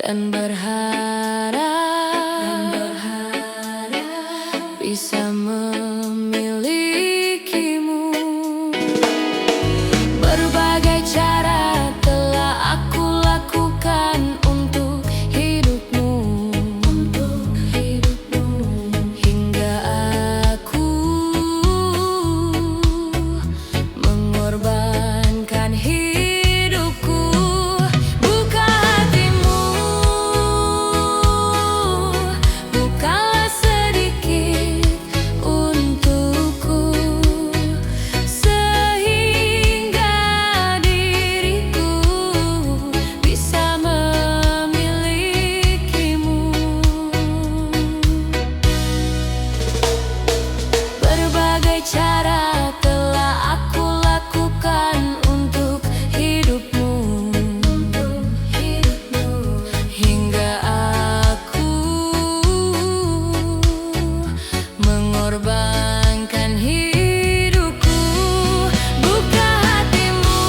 dan berharap bisa memilikimu. Berbagai cara telah aku lakukan untuk hidupmu, hingga aku mengorbankan hidupku. Buka hatimu, bukalah sedikit untukku, sehingga diriku bisa memilikimu. Berbagai cara telah aku lakukan untuk hidupmu, hingga aku mengorbankan hidupku. Buka hatimu,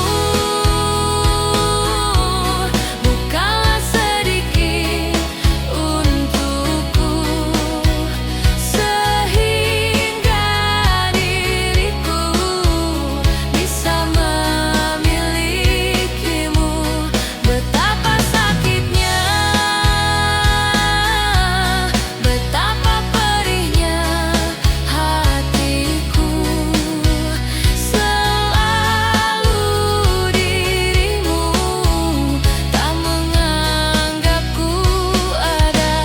bukalah sedikit untukku, sehingga diriku bisa memilikimu. Betapa sakitnya, betapa perihnya hatiku, selalu dirimu tak menganggapku ada.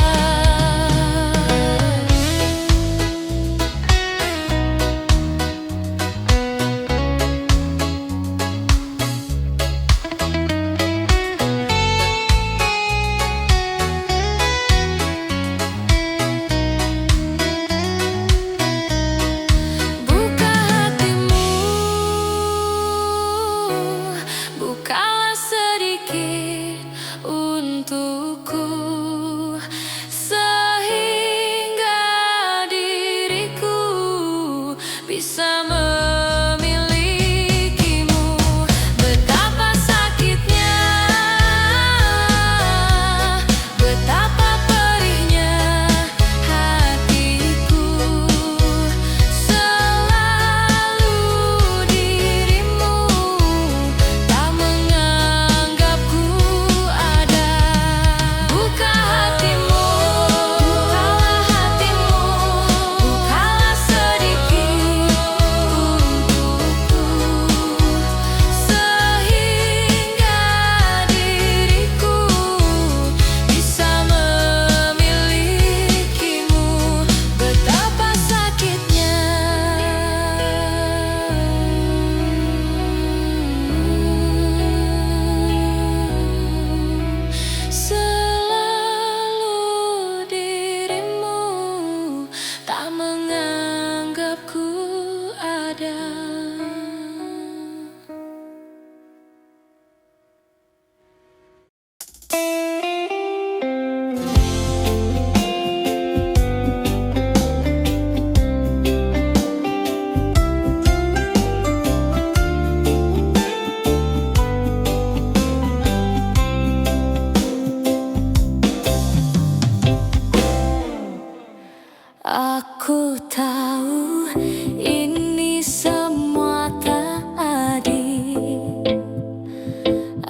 Buka hatimu, bukalah sedikit untukku, sehingga diriku bisa memilikimu. Betapa sakitnya, betapa perihnya hatiku, selalu dirimu tak menganggapku ada. Buka hatimu, bukalah hatimu, bukalah sedikit untukku, sehingga diriku bisa memilikimu. Betapa sakitnya, selalu dirimu tak menganggapku ada. Aku tahu ini semua tak adil.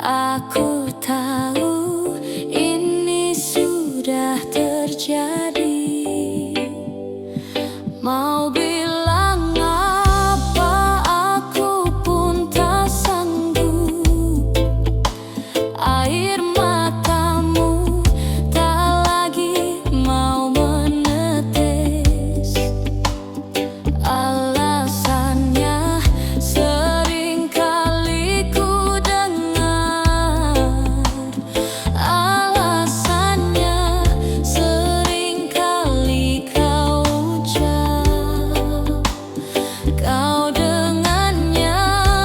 Aku tahu ini sudah terjadi. Mau bilang apa, aku pun tak sanggup. Air matamu tak lagi mau menetes. Alasannya sering kali ku dengar, alasannya sering kali kau ucap. Kau dengannya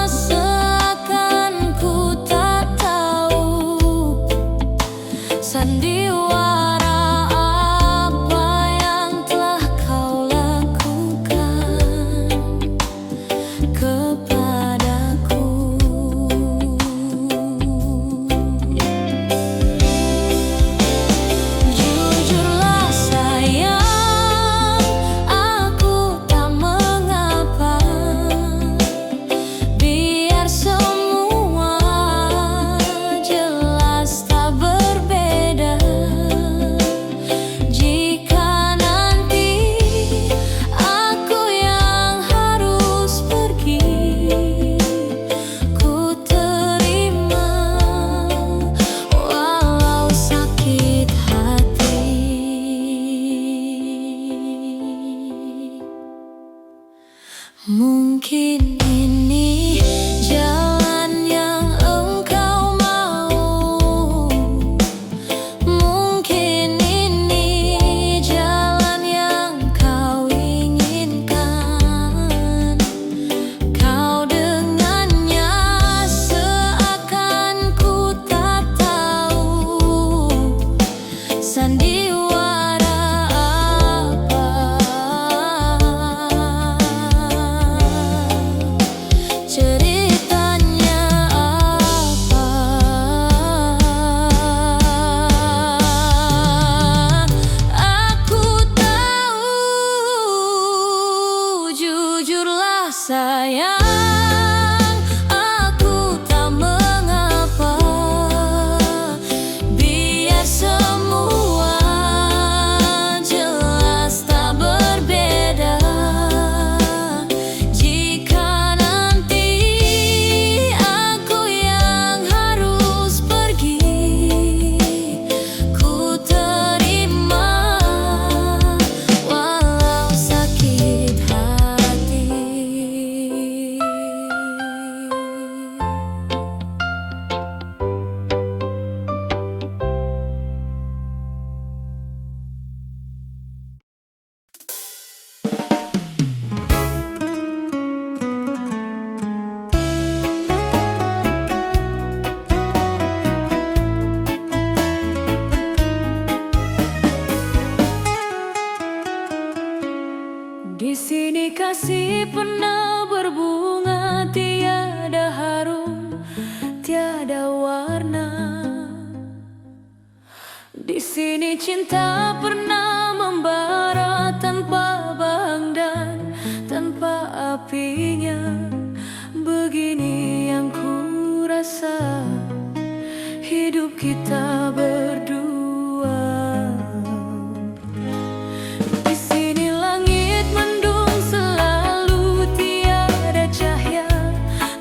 seakan ku tak tahu sandiwara apa yang telah kau lakukan kepadaku. Di sini cinta pernah membara tanpa bang dan tanpa apinya. Begini yang ku rasa hidup kita berdua. Di sini langit mendung selalu tiada cahaya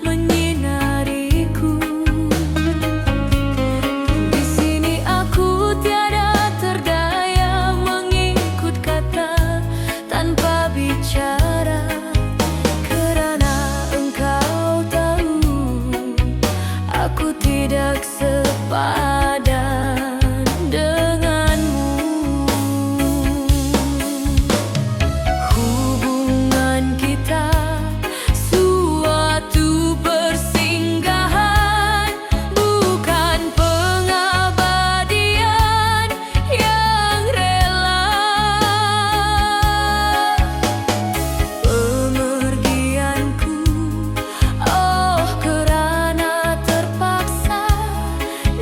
menyinariku. Di sini aku tiada terdaya mengikut kata tanpa bicara. Kerana engkau tahu aku tidak sepadan denganmu. Hubungan kita suatu persinggahan, bukan pengabadian yang rela. Pemergianku, oh kerana terpaksa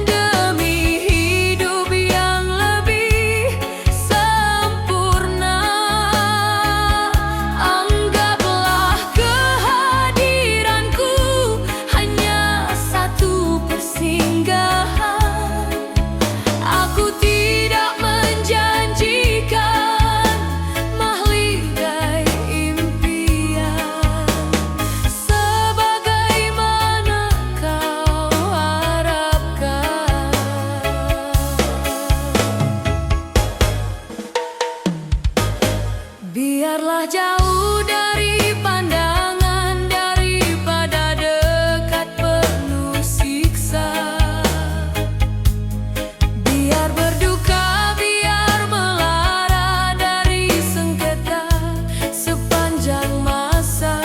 demi hidup yang lebih sempurna. Anggaplah kehadiranku hanya satu persinggahan. Aku tidak menjanjikan mahligai impian sebagaimana kau harapkan. Biarlah jauh dari pandangan daripada dekat penuh siksa. Biar berduka, biar melara dari sengketa sepanjang masa.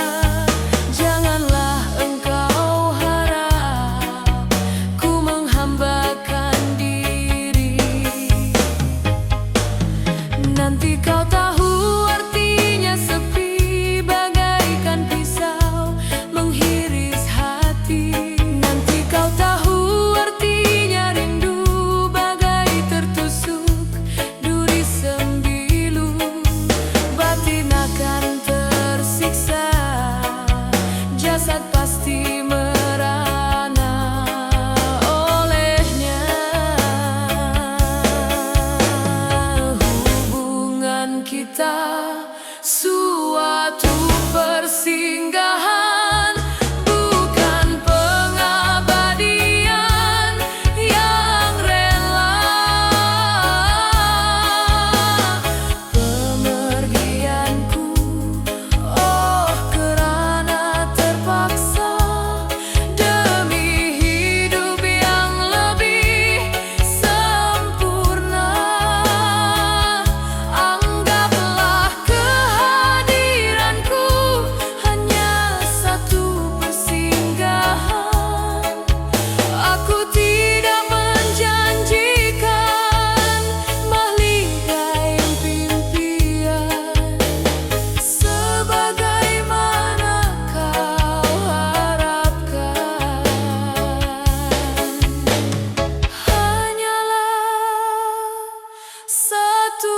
Janganlah engkau harap ku menghambakan diri. Nanti kau tahu artinya sepi bagaikan pisau menghiris hati. Nanti kau tahu artinya rindu bagai tertusuk duri sembilu. Batin akan tersiksa, jasad pasti merana olehnya. Hubungan kita suatu persinggahan, bukan pengabadian yang rela. Pemergianku, oh kerana terpaksa demi hidup yang lebih sempurna. Anggaplah kehadiranku hanya satu persinggahan. Aku tidak menjanjikan mahligai impian sebagaimana kau harapkan. Hanyalah satu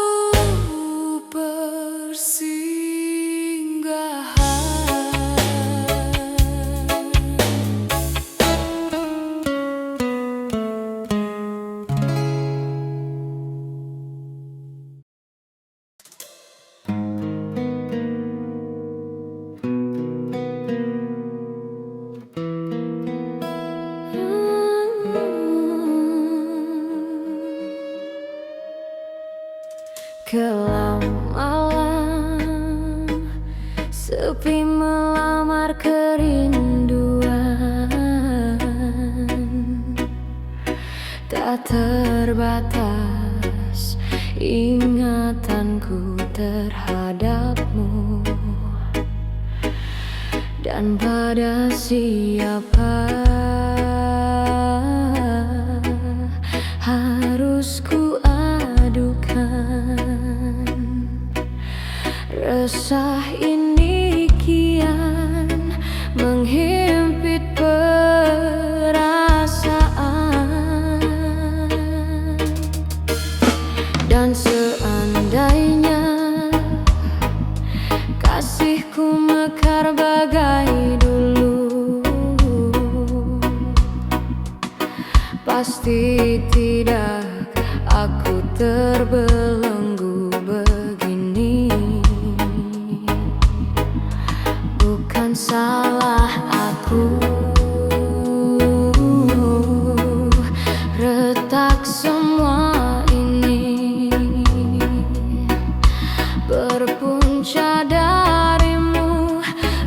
kelam malam sepi melamar kerinduan. Tak terbatas ingatanku terhadapmu, dan pada siapa harus ku adukan. Resah ini kian menghimpit perasaan. Bukan seandainya kasihku mekar bagai dulu, pasti tidak aku terbelenggu begini. Bukan salah aku, retak semua ini berpunca darimu,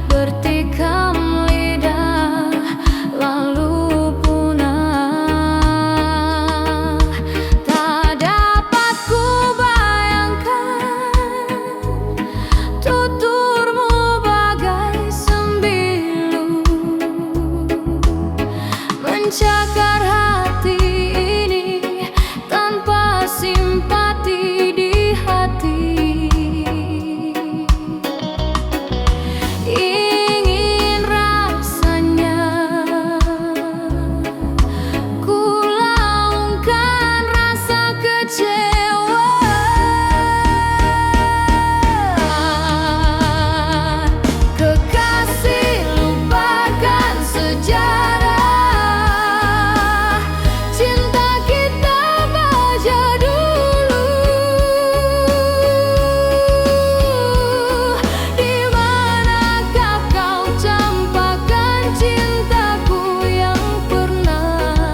bertikam lidah lalu punah. Tak dapat ku bayangkan tuturmu bagai sembilu, mencakar hati ini tanpa simpati di hati. Ingin rasanya ku laungkan rasa kecewa. Kekasih, lupakan sejarah cinta kita baja dulu. Di manakah kau campakkan cintaku yang pernah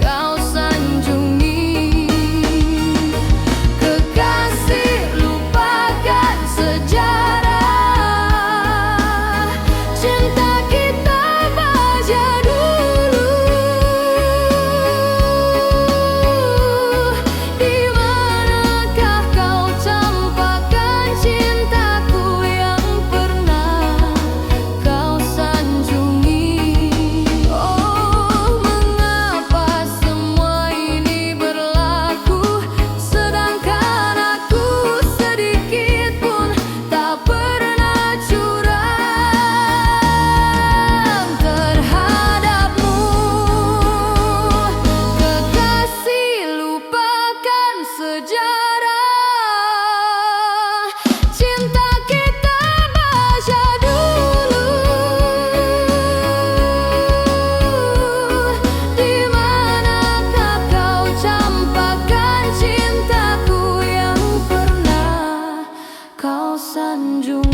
kau sanjungi? Kekasih, lupakan sejarah cinta kita baja dulu. Di manakah kau campakkan cintaku yang pernah kau sanjungi? Oh, mengapa semua ini berlaku, sedangkan aku sedikit pun tak pernah curang terhadapmu. Kekasih, lupakan sejarah cinta kita baja dulu. Di manakah kau campakkan cintaku yang pernah kau sanjungi?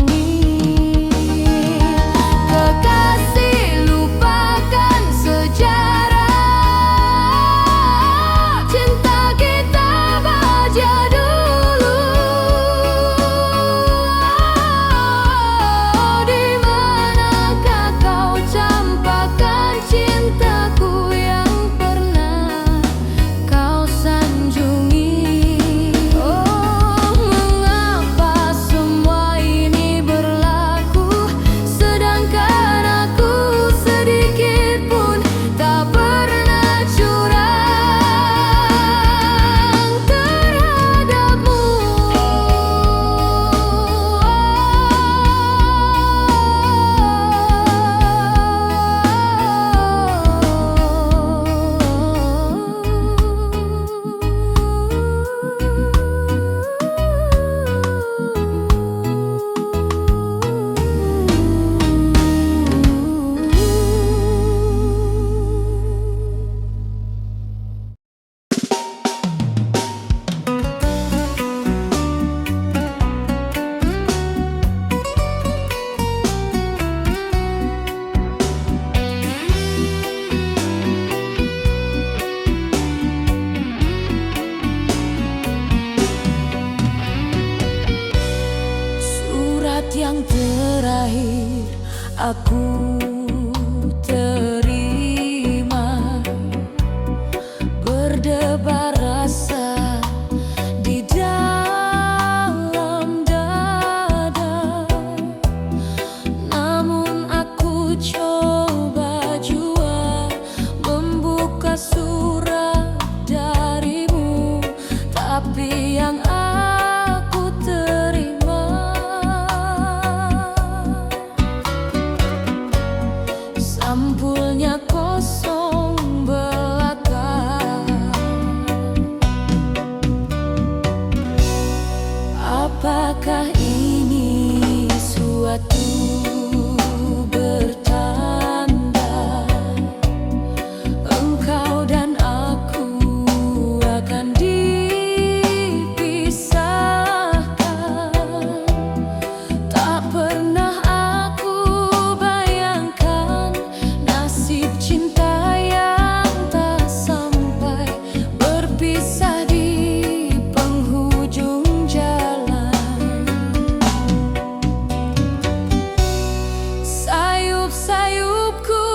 Kekasih, lupakan sejarah cinta kita baja dulu. Di manakah kau campakkan cintaku yang pernah kau sanjungi? Oh, mengapa semua ini berlaku, sedangkan aku sedikit pun tak pernah curang terhadapmu. Surat yang terakhir aku terima, berdebar rasa di dalam dada. Namun aku coba jua membuka surat darimu, tapi yang aku terima Apakah ini suatu bertanda engkau dan aku akan dipisahkan? Tak pernah aku bayangkan nasib cinta yang tak sampai, berpisah di penghujung jalan. Sayup-sayupku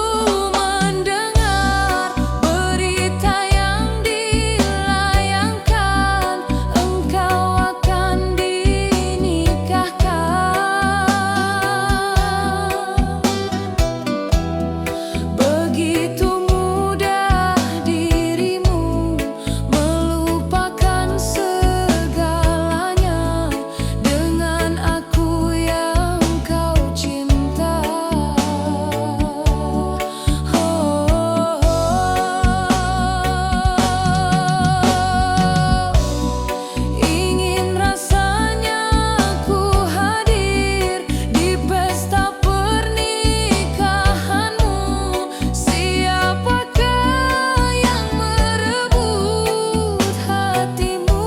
mendengar berita yang dilayangkan, engkau akan dinikahkan. Begitu mudah dirimu melupakan segalanya dengan aku yang kau cinta. Ingin rasanya ku hadir di pesta pernikahanmu. Siapakah yang merebut hatimu?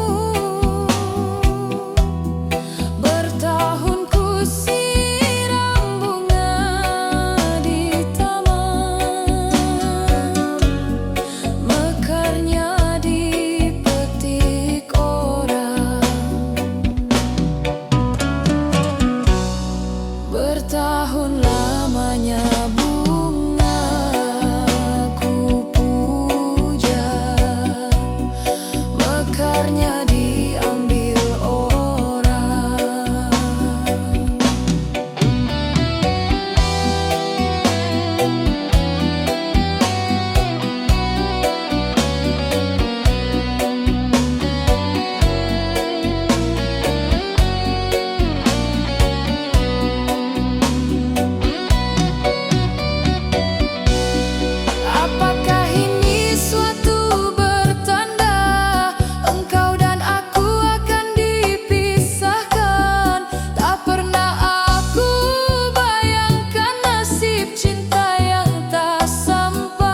Bertahun ku siram bunga di taman, mekarnya dipetik orang. Bertahun lamanya bunga ku puja, mekarnya diambil orang. Apakah ini suatu bertanda engkau dan aku akan dipisahkan? Tak pernah aku bayangkan nasib cinta yang tak sampai,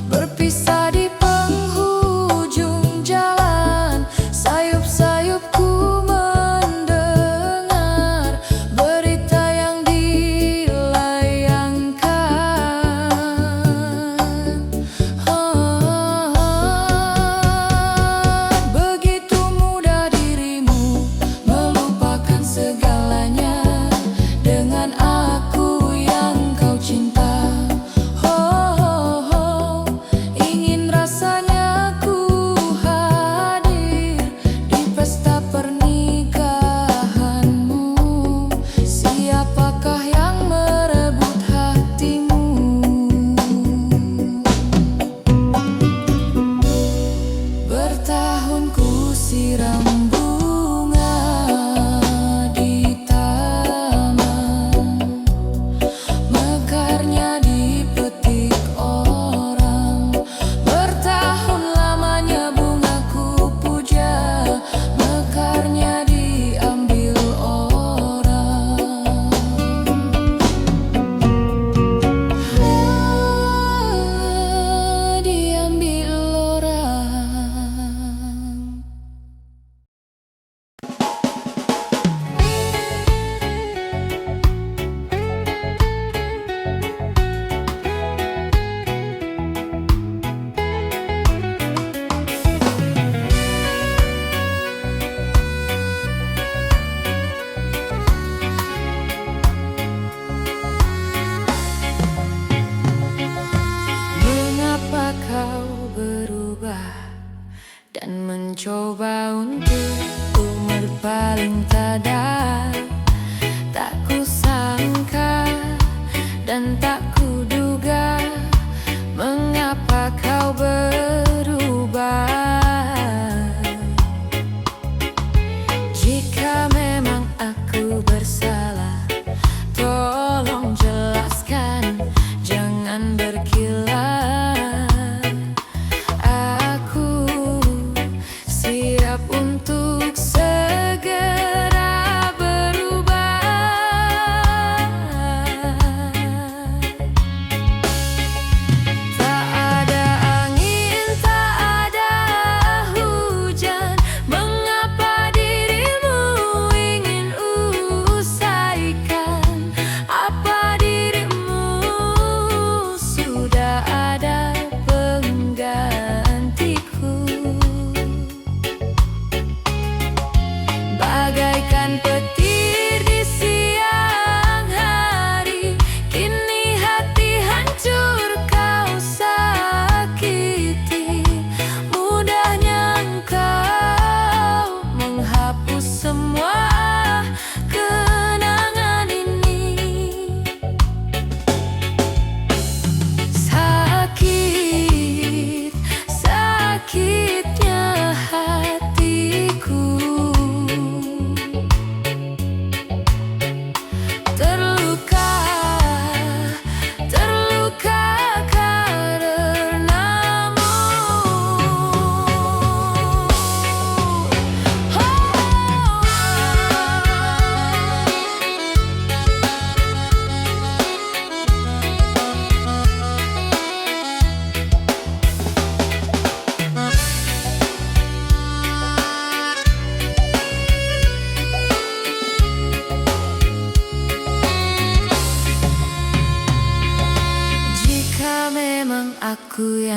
berpisah di penghujung jalan. Sayup-sayupku mendengar berita yang dilayangkan. Begitu mudah dirimu melupakan segalanya dengan aku yang kau cinta. Ingin rasanya ku hadir di pesta pernikahanmu. Siapakah yang merebut hatimu? Bertahun ku siram bunga di taman, mekarnya dipetik orang. Bertahun lamanya bunga ku puja, mekarnya diambil orang. Diambil orang. Mengapa kau berubah dan mencoba untuk umur paling tada? Tak kusangka dan tak kuduga mengapa kau berubah. Jika memang aku bersalah, tolong jelaskan, jangan berkilah. Aku siap untuk segala.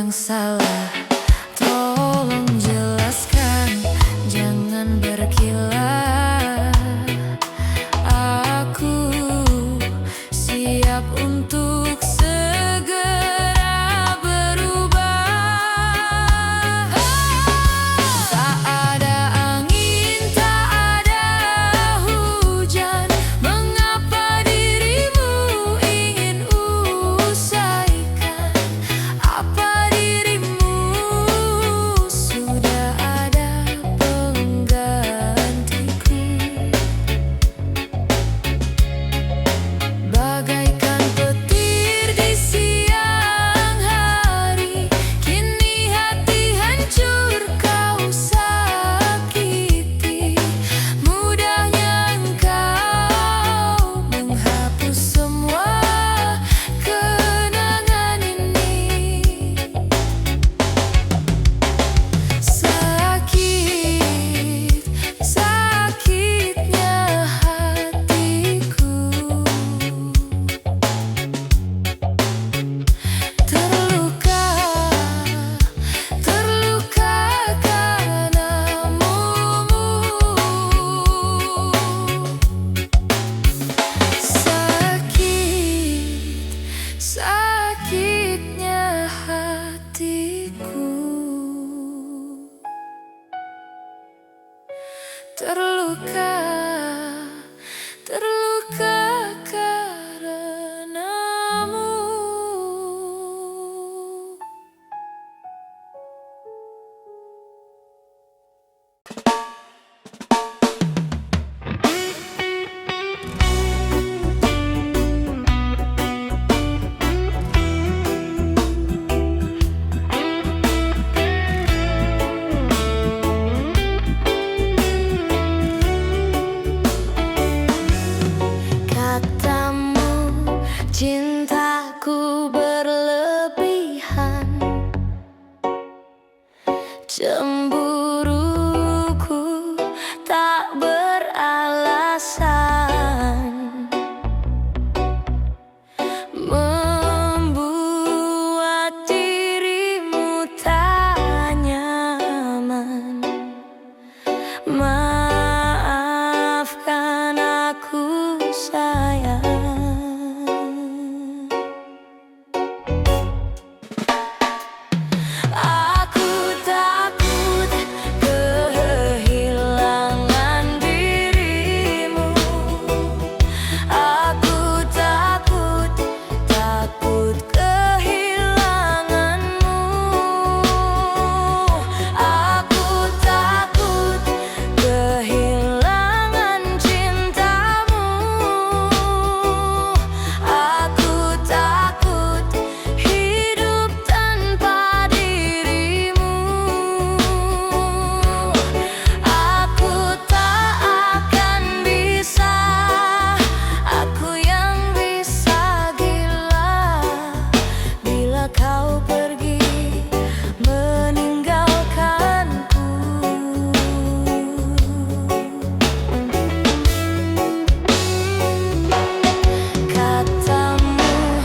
yang salah? Tolong jelaskan, jangan berkilah. Aku siap untuk segera berubah. Tak ada angin, tak ada hujan. Mengapa dirimu ingin usaikan? Apa dirimu sudah ada penggantiku? Bagaikan petir di siang hari, kini hati hancur kau sakiti. Mudahnya engkau menghapus semua kenangan ini. Sakit, sakitnya hatiku. Terluka, terluka karenamu. Sakit, sakitnya hatiku. Terluka, terluka karenamu. Katamu cintaku berlebihan, cemburuku tak beralasan, membuat dirimu tak nyaman. Maafkan aku sayang. Aku takut kehilangan dirimu. Aku takut, takut kehilanganmu. Aku takut kehilangan cintamu. Aku takut hidup tanpa dirimu. Aku tak akan bisa, aku yang bisa gila bila kau pergi meninggalkanku. Katamu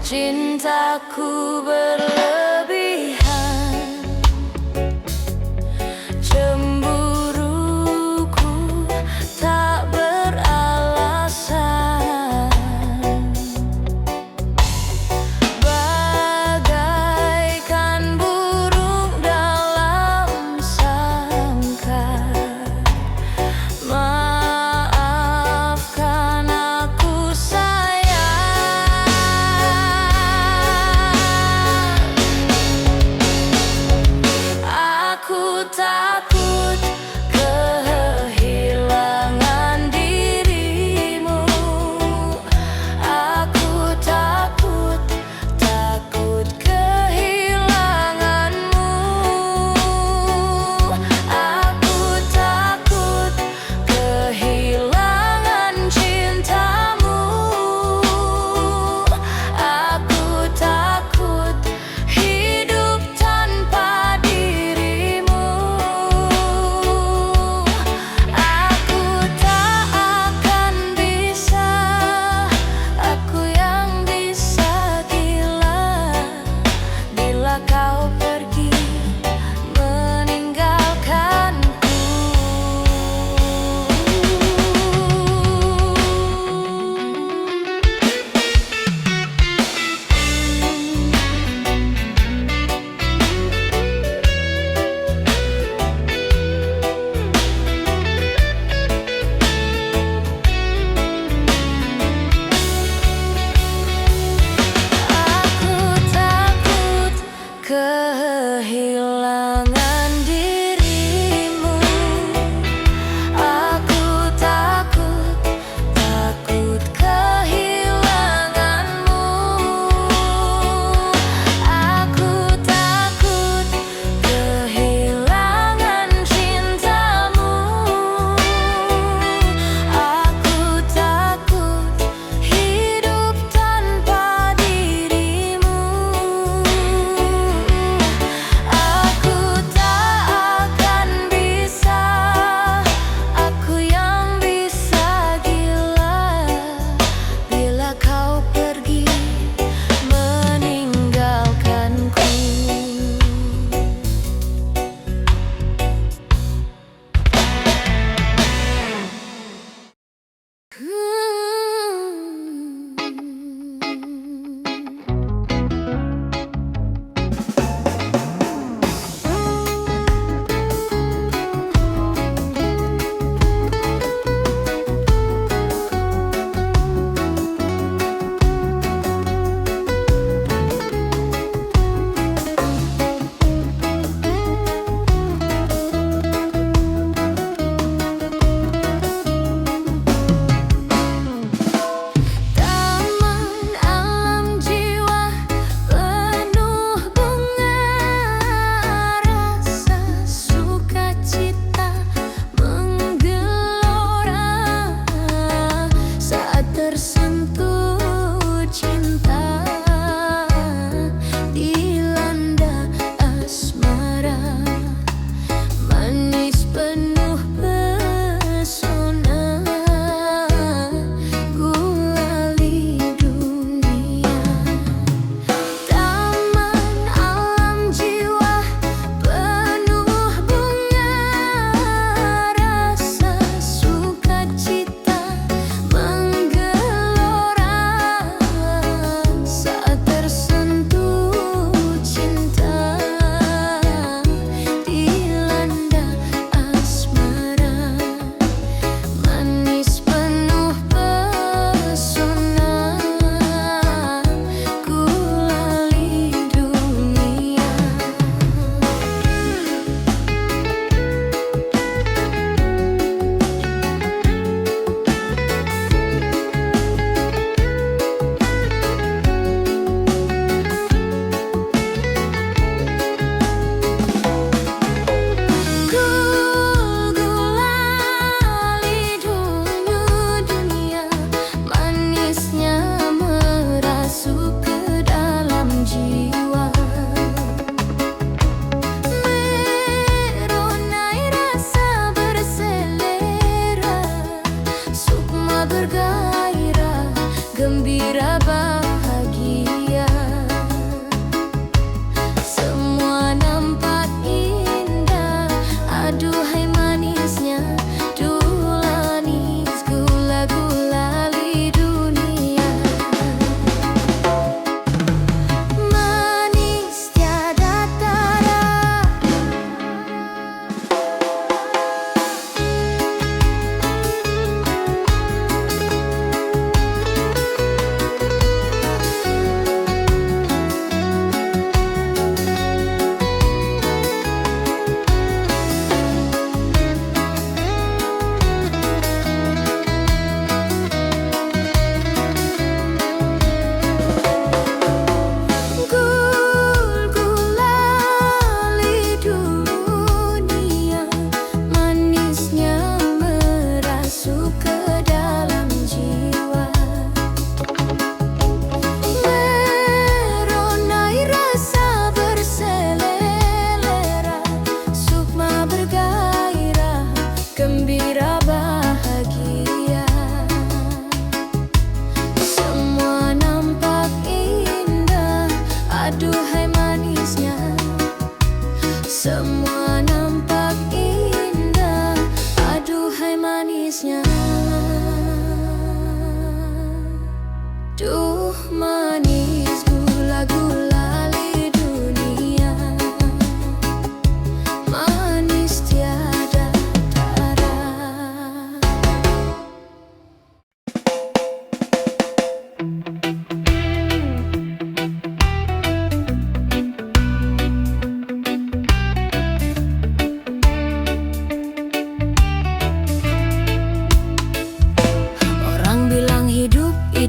cintaku berlebihan, cemburuku tak beralasan, bagaikan burung dalam sangkar. Maafkan aku sayang. Aku takut kehilangan dirimu. Aku takut, takut kehilanganmu. Aku takut kehilangan cintamu. Aku takut hidup tanpa dirimu.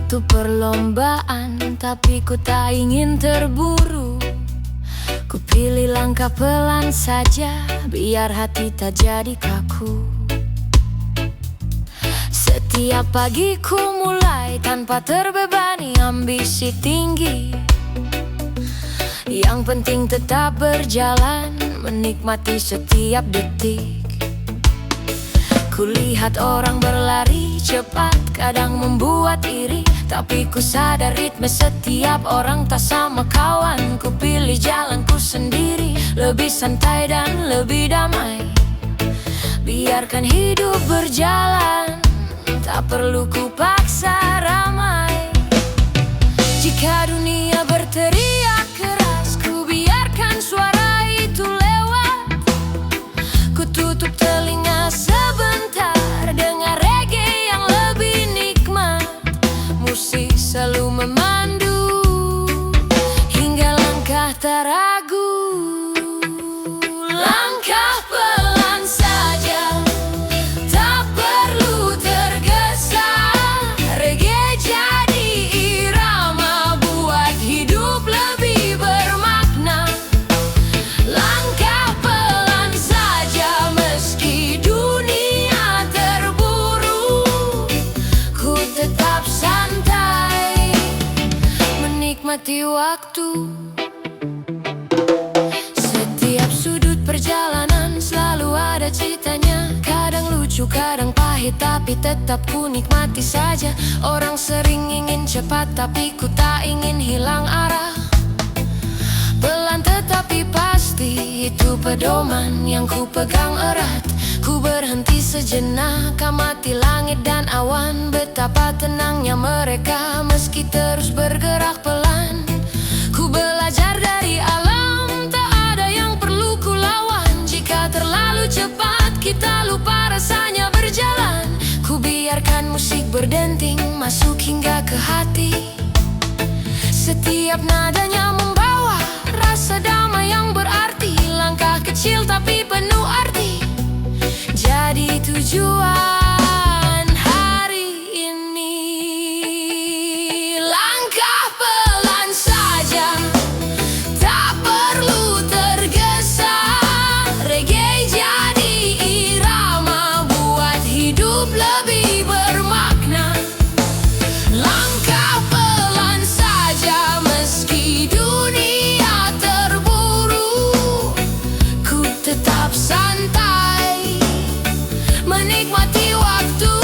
itu perlombaan, tapi ku tak ingin terburu. Ku pilih langkah pelan saja, biar hati tak jadi kaku. Setiap pagi ku mulai tanpa terbebani ambisi tinggi. Yang penting tetap berjalan, menikmati setiap detik. Kulihat orang berlari cepat, kadang membuat iri, tapi ku sadar ritme setiap orang tak sama kawan. Ku pilih jalanku sendiri, lebih santai dan lebih damai. Biarkan hidup berjalan, tak perlu ku paksa ramai. Jika dunia berteriak keras, ku biarkan suara itu lewat. Ku tutup telinga sebentar, dengar reggae yang lebih nikmat. Musik selalu memandu, hingga langkah tak ragu. Langkah pelan saja, tak perlu tergesa. Reggae jadi irama, buat hidup lebih bermakna. Langkah pelan saja, meski dunia terburu. Ku tetap santai, menikmati waktu. Setiap sudut perjalanan selalu ada ceritanya. Kadang lucu, kadang pahit, tapi tetap ku nikmati saja. Orang sering ingin cepat, tapi ku tak ingin hilang arah. Pelan tetapi pasti, itu pedoman yang ku pegang erat. Ku berhenti sejenak, amati langit dan awan. Betapa tenangnya mereka meski terus bergerak pelan. Ku belajar dari alam, tak ada yang perlu ku lawan. Jika terlalu cepat, kita lupa rasanya berjalan. Ku biarkan musik berdenting, masuk hingga ke hati. Setiap nadanya membawa rasa damai yang berarti. Langkah kecil tapi penuh arti, jadi tujuan hari ini. Langkah pelan saja, tak perlu tergesa. Reggae jadi irama, buat hidup lebih bermakna. Langkah pelan saja, meski dunia terburu. Ku tetap santai, menikmati waktu.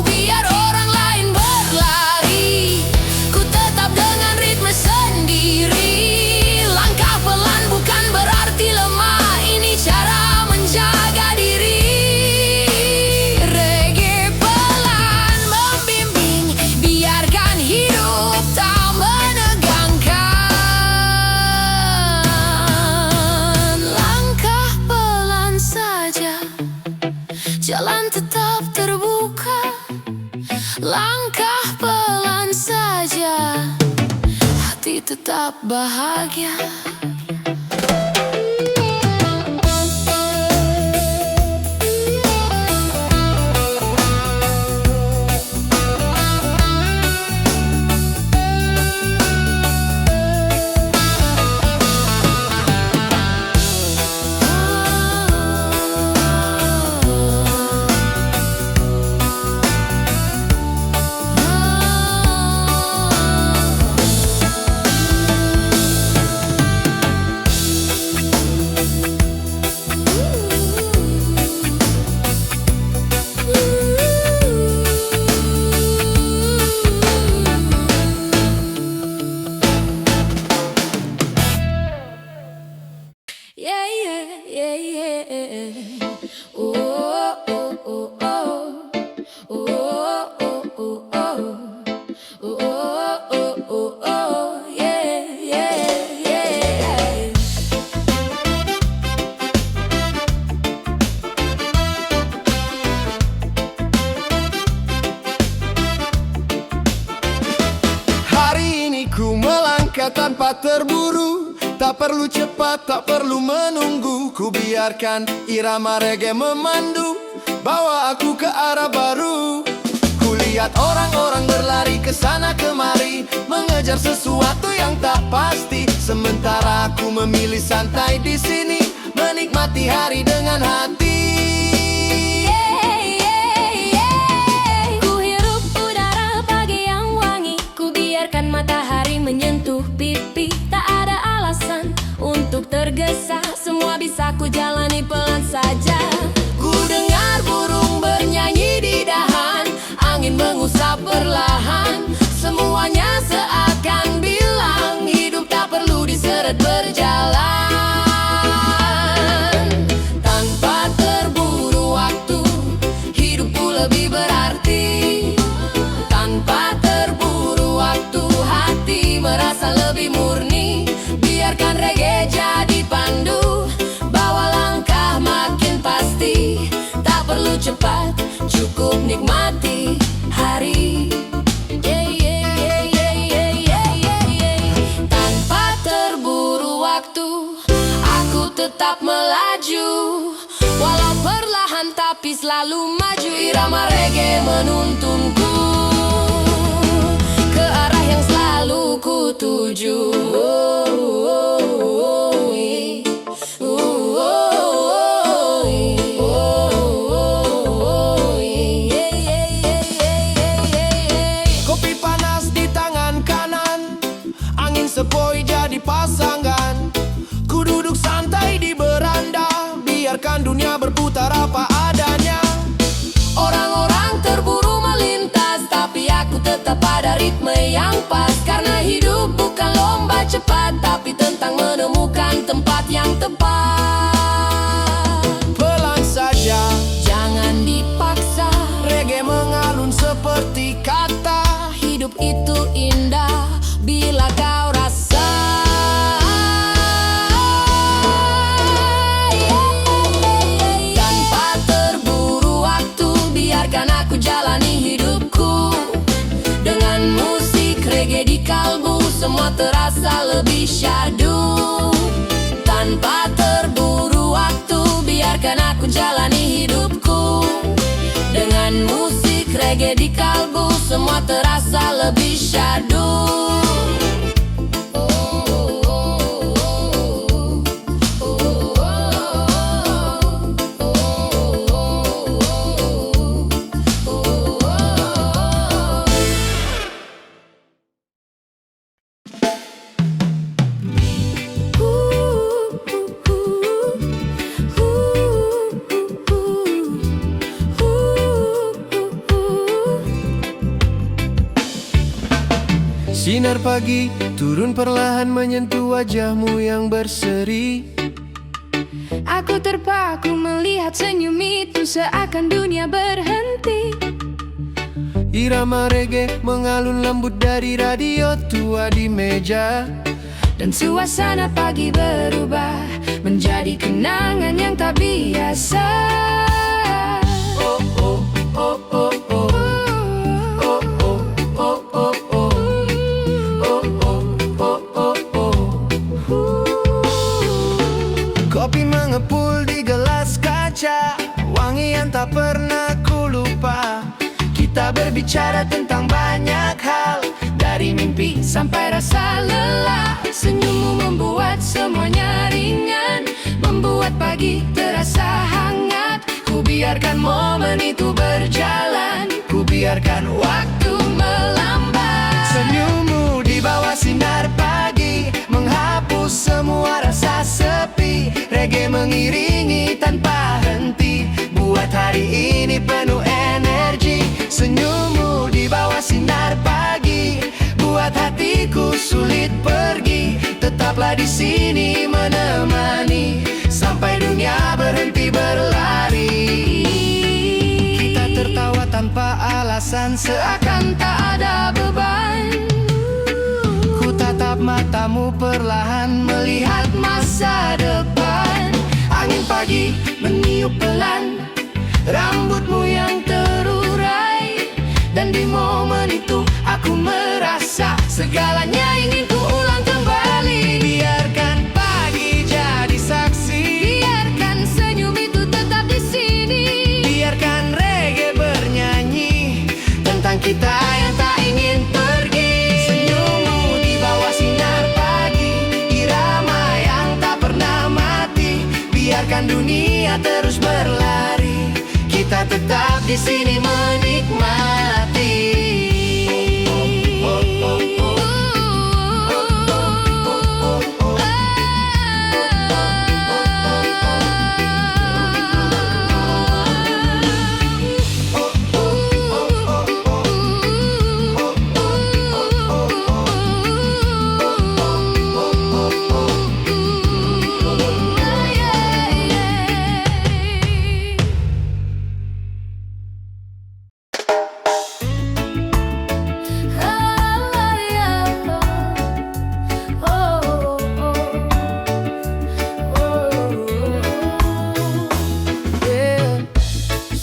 Biar orang lain berlari, ku tetap dengan ritme sendiri. Langkah pelan bukan berarti lemah, ini cara menjaga diri. Reggae pelan membimbing, biarkan hidup tak menegangkan. Langkah pelan saja, jalan tetap terbuka. Langkah pelan saja, hati tetap bahagia. Yeah, yeah, yeah, yeah. Oh, oh, oh, oh. Oh, oh, oh, oh. Oh, oh, oh, oh. Yeah, yeah, yeah. Hari ini ku melangkah tanpa terburu. Tak perlu cepat, tak perlu menunggu. Ku biarkan irama reggae memandu, bawa aku ke arah baru. Ku lihat Lihat orang-orang berlari ke sana kemari, mengejar sesuatu yang tak pasti. Sementara aku memilih santai di sini, menikmati hari dengan hati. Ku hirup udara pagi yang wangi, ku biarkan matahari menyentuh pipi. Tak ada alasan untuk tergesa, semua bisa ku jalani pelan saja. Ku dengar burung bernyanyi di dahan, angin mengusap perlahan. Semuanya seakan bilang hidup tak perlu diseret berjalan. Tanpa terburu waktu, hidupku lebih berarti. Tanpa terburu waktu, hati merasa lebih murni. Biarkan reggae jadi pandu, bawa langkah makin pasti. Tak perlu cepat, cukup nikmati hari. Tanpa terburu waktu, aku tetap melaju. Walau perlahan tapi selalu maju. Irama reggae menuntunku ke arah yang selalu ku tuju. Kopi panas di tangan kanan, angin sepoi jadi pasangan. Ku duduk santai di beranda, biarkan dunia berputar apa adanya. Orang-orang terburu melintas, tapi aku tetap pada ritme yang pas. Karena hidup bukan lomba cepat, tapi tentang menemukan tempat yang tepat. Pelan saja, Jangan dipaksa, reggae mengalun seperti kata. hidup itu indah bila kau rasa. Tanpa terburu waktu, biarkan aku jalani hidupku. Dengan musik reggae di kalbu, semua terasa lebih syahdu. Tanpa terburu waktu, biarkan aku jalani hidupku. Dengan musik reggae di kalbu, semua terasa lebih syahdu. Sinar pagi turun perlahan menyentuh wajahmu yang berseri. Aku terpaku melihat senyum itu, seakan dunia berhenti. Irama reggae mengalun lembut dari radio tua di meja. Dan suasana pagi berubah menjadi kenangan yang tak biasa. Oh oh oh oh oh. Oh oh oh oh oh. Oh oh oh oh oh. Kopi mengepul di gelas kaca, wangi yang tak pernah ku lupa. Kita berbicara tentang banyak hal, dari mimpi sampai rasa lelah. Senyummu membuat semuanya ringan, membuat pagi terasa hangat. Ku biarkan momen itu berjalan, Ku biarkan waktu melambat. senyummu di bawah sinar pagi, menghapus semua rasa sepi. Reggae mengiringi tanpa henti, buat hari ini penuh energi. Senyummu di bawah sinar pagi, buat hatiku sulit pergi. Tetaplah di sini menemani, sampai dunia berhenti berlari. Kita tertawa tanpa alasan, seakan tak ada beban. Ku tatap matamu perlahan, melihat masa depan. Angin pagi meniup pelan, rambutmu yang terurai. Dan di momen itu aku merasa segalanya ingin ku ulang kembali. Biarkan pagi jadi saksi, Biarkan senyum itu tetap di sini. biarkan reggae bernyanyi tentang kita Biarkan dunia terus berlari, kita tetap di sini menikmati.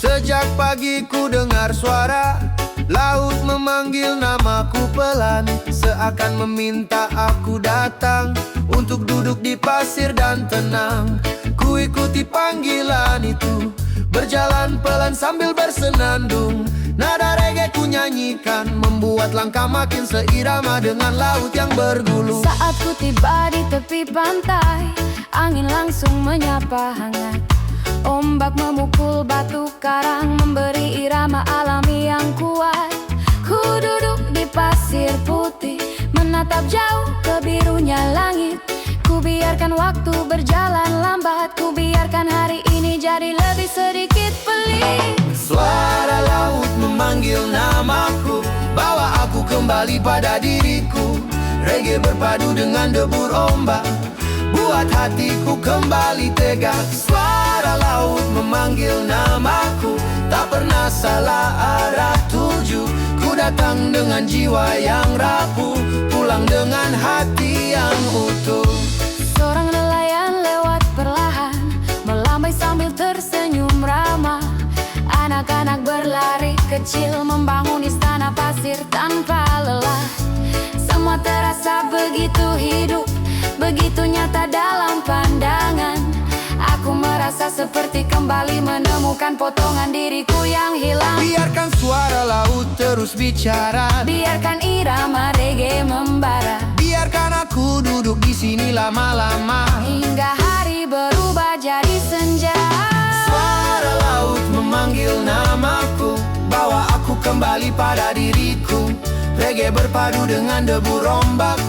Sejak pagi ku dengar suara laut memanggil namaku pelan, seakan meminta aku datang untuk duduk di pasir dan tenang. Ku ikuti panggilan itu, berjalan pelan sambil bersenandung. Nada reggae ku nyanyikan, membuat langkah makin seirama dengan laut yang bergulung. Saat ku tiba di tepi pantai, angin langsung menyapa hangat. Ombak memukul batu karang, memberi irama alami yang kuat. Ku duduk di pasir putih, menatap jauh ke birunya langit. Ku biarkan waktu berjalan lambat, ku biarkan hari ini jadi lebih sedikit pelik. Suara laut memanggil namaku, bawa aku kembali pada diriku. Reggae berpadu dengan debur ombak, buat hatiku kembali tegak. Suara laut memanggil namaku, tak pernah salah arah tuju. Ku datang dengan jiwa yang rapuh, pulang dengan hati yang utuh. Seorang nelayan lewat perlahan, melambai sambil tersenyum ramah. Anak-anak berlari kecil, membangun istana pasir tanpa lelah. Semua terasa begitu hidup, begitu nyata dalam pandangan. Aku merasa seperti kembali menemukan potongan diriku yang hilang. Biarkan suara laut terus bicara, biarkan irama reggae membara. Biarkan aku duduk di sini lama-lama, hingga hari berubah jadi senja. Suara laut memanggil namaku, bawa aku kembali pada diriku. Reggae berpadu dengan debur ombak,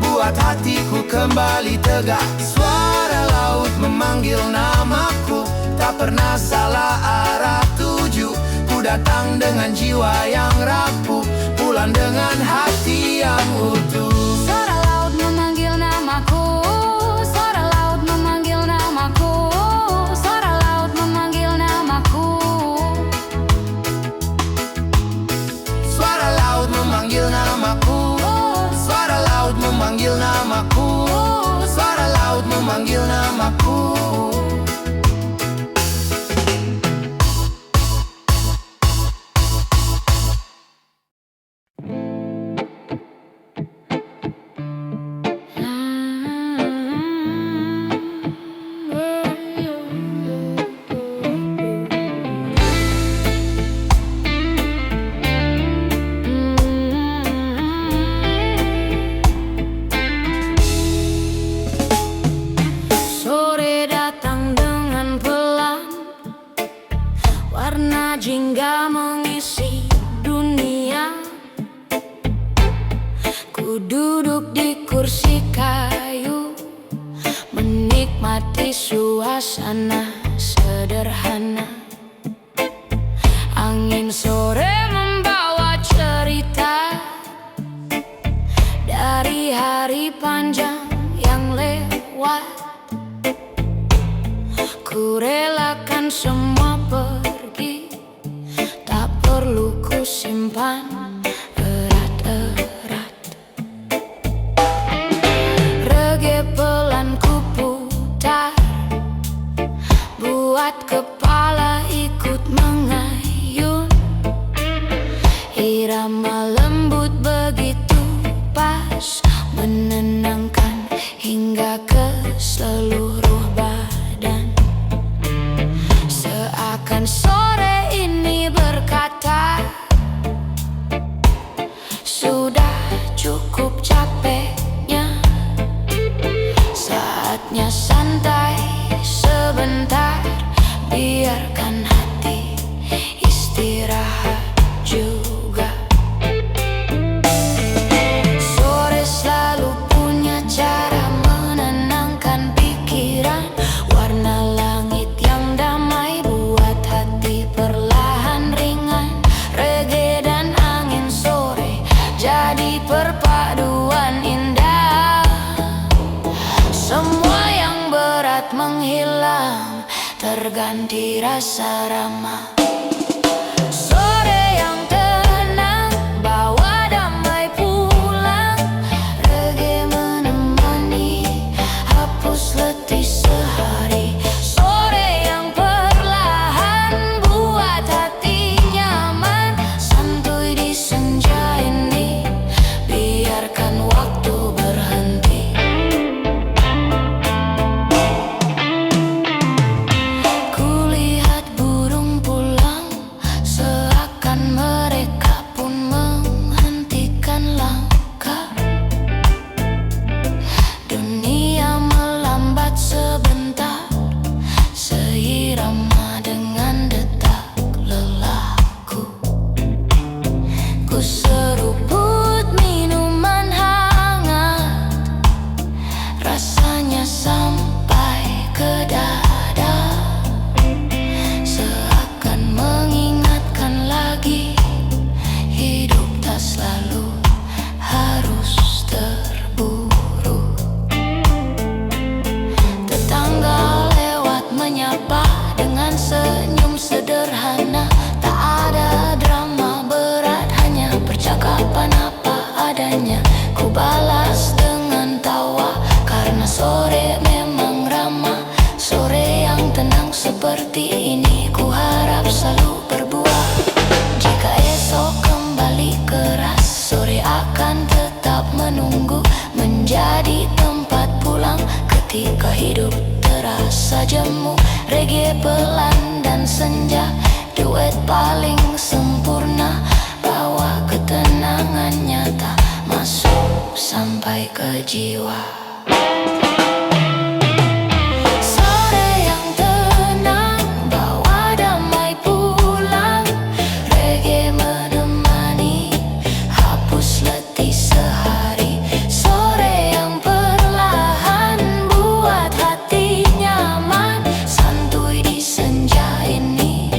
buat hatiku kembali tegak. Suara laut memanggil namaku, tak pernah salah arah tuju. Ku datang dengan jiwa yang rapuh, pulang dengan hati yang utuh. Suara laut memanggil namaku, suara laut memanggil namaku, suara laut memanggil namaku. Suara laut memanggil namaku, suara laut memanggil namaku, suara laut memanggil namaku. Warna jingga mengisi dunia. Ku duduk di kursi kayu, menikmati suasana sederhana. Angin sore membawa cerita dari hari panjang yang lewat. Ku relakan semua pergi, tak perlu ku simpan erat-erat. Reggae pelan ku putar, buat kepala ikut mengayun. Irama lembut begitu pas, menenangkan hingga ke seluruh badan. Seakan sore ini berkata, sudah cukup capeknya, saatnya santai sebentar. sebentar, biarkan hati istirahat juga. Sore selalu punya cara menenangkan pikiran. Warna langit yang damai buat hati perlahan ringan. Reggae dan angin sore jadi perpaduan indah. Semua yang berat menghilang, terganti rasa ramah. Sore yang tenang, bawa damai pulang. Reggae menemani, hapus letih sehari. Sore yang perlahan, buat hati nyaman. Santuy di senja ini, biarkan waktu berhenti. Kulihat burung pulang, seakan mereka pun menghentikan langkah. Dunia melambat sebentar, seirama dengan detak lelahku. Ku seruput minuman hangat, rasanya sampai ke dada. Seakan mengingatkan lagi, hidup tak selalu harus terburu. Tetangga lewat menyapa dengan senyum sederhana. Tak ada drama berat, hanya percakapan apa adanya. Ku balas dengan tawa, karena sore memang ramah. Sore yang tenang seperti ini, ku harap selalu berbuah. Jika esok kembali keras, sore akan tetap menunggu, menjadi tempat pulang ketika hidup terasa jemu. Reggae pelan dan senja, duet paling sempurna. Bawa ketenangan nyata, masuk sampai ke jiwa. Sore yang tenang, bawa damai pulang. Reggae menemani, hapus letih sehari. Sore yang perlahan, buat hati nyaman. Santuy di senja ini,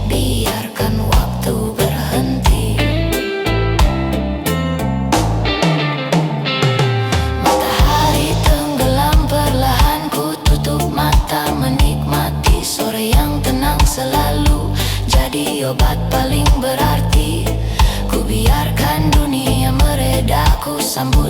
biarkan waktu berhenti. Matahari tenggelam perlahan, ku tutup mata menikmati. Sore yang tenang selalu jadi obat paling berarti. Ku biarkan dunia mereda, ku sambut